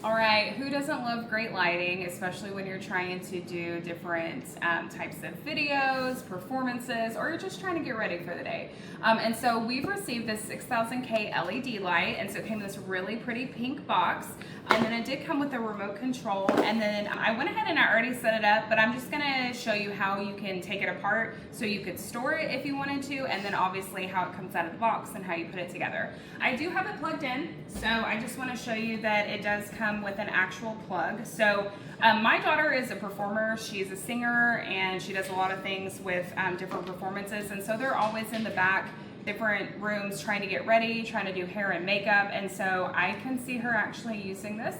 All right, who doesn't love great lighting, especially when you're trying to do different types of videos, performances, or you're just trying to get ready for the day. And so we've received this 6000K LED light, and so it came in this really pretty pink box. And then it did come with a remote control, and then I went ahead and I already set it up, but I'm just gonna show you how you can take it apart so you could store it if you wanted to, and then obviously how it comes out of the box and how you put it together. I do have it plugged in, so I just wanna show you that it does come with an actual plug. So my daughter is a performer, she's a singer, and she does a lot of things with different performances, and so they're always in the back, different rooms trying to get ready, trying to do hair and makeup, and so I can see her actually using this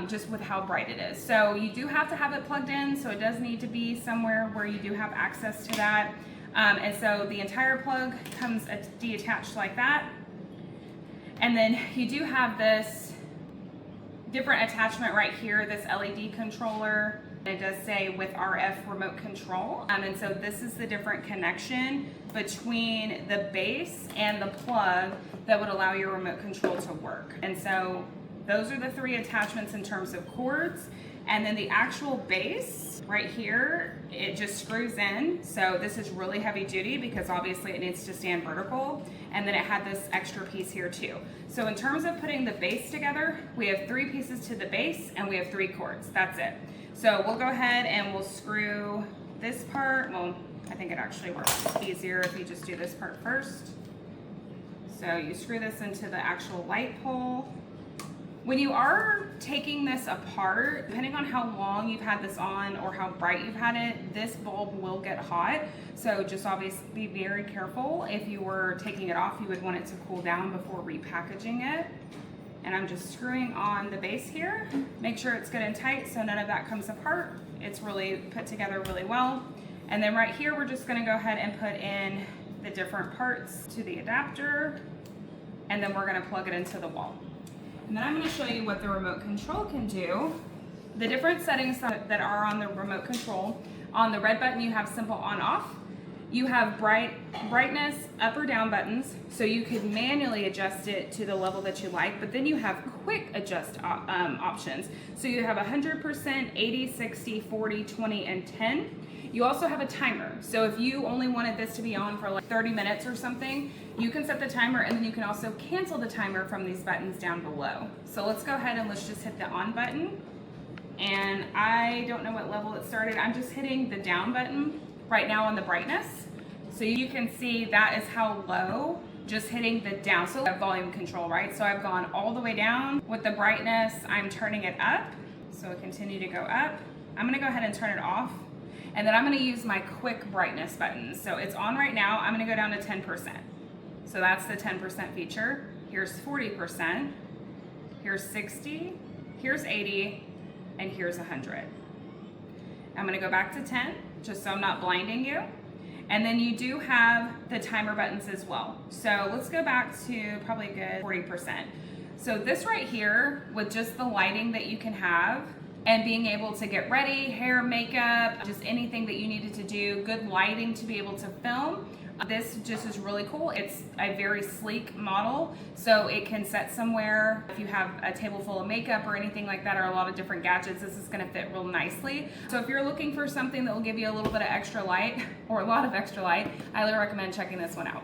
just with how bright it is. So you do have to have it plugged in, so it does need to be somewhere where you do have access to that. And so the entire plug comes detached like that. And then you do have this different attachment right here, this LED controller. It does say with RF remote control. And so this is the different connection between the base and the plug that would allow your remote control to work. And so those are the three attachments in terms of cords. And then the actual base right here, it just screws in. So this is really heavy duty because obviously it needs to stand vertical. And then it had this extra piece here too. So in terms of putting the base together, we have 3 pieces to the base and we have 3 cords. That's it. So we'll go ahead and we'll screw this part. Well, I think it actually works easier if you just do this part first. So you screw this into the actual light pole. When you are taking this apart, depending on how long you've had this on or how bright you've had it, this bulb will get hot. So just obviously be very careful. If you were taking it off, you would want it to cool down before repackaging it. And I'm just screwing on the base here. Make sure it's good and tight so none of that comes apart. It's really put together really well. And then right here, we're just gonna go ahead and put in the different parts to the adapter. And then we're gonna plug it into the wall. And then I'm going to show you what the remote control can do. The different settings that are on the remote control. On the red button, you have simple on-off. You have brightness, up or down buttons, so you could manually adjust it to the level that you like, but then you have quick adjust options. So you have 100%, 80, 60, 40, 20, and 10. You also have a timer. So if you only wanted this to be on for like 30 minutes or something, you can set the timer, and then you can also cancel the timer from these buttons down below. So let's go ahead and let's just hit the on button. And I don't know what level it started. I'm just hitting the down button right now on the brightness. So you can see that is how low, just hitting the down. So volume control, right? So I've gone all the way down. With the brightness, I'm turning it up. So it continue to go up. I'm gonna go ahead and turn it off. And then I'm gonna use my quick brightness button. So it's on right now. I'm gonna go down to 10%. So that's the 10% feature. Here's 40%, here's 60, here's 80, and here's 100. I'm gonna go back to 10, just so I'm not blinding you. And then you do have the timer buttons as well. So let's go back to probably a good 40%. So this right here, with just the lighting that you can have, and being able to get ready, hair, makeup, just anything that you needed to do, good lighting to be able to film. This just is really cool. It's a very sleek model, so it can set somewhere. If you have a table full of makeup or anything like that, or a lot of different gadgets, this is gonna fit real nicely. So if you're looking for something that will give you a little bit of extra light, or a lot of extra light, I highly recommend checking this one out.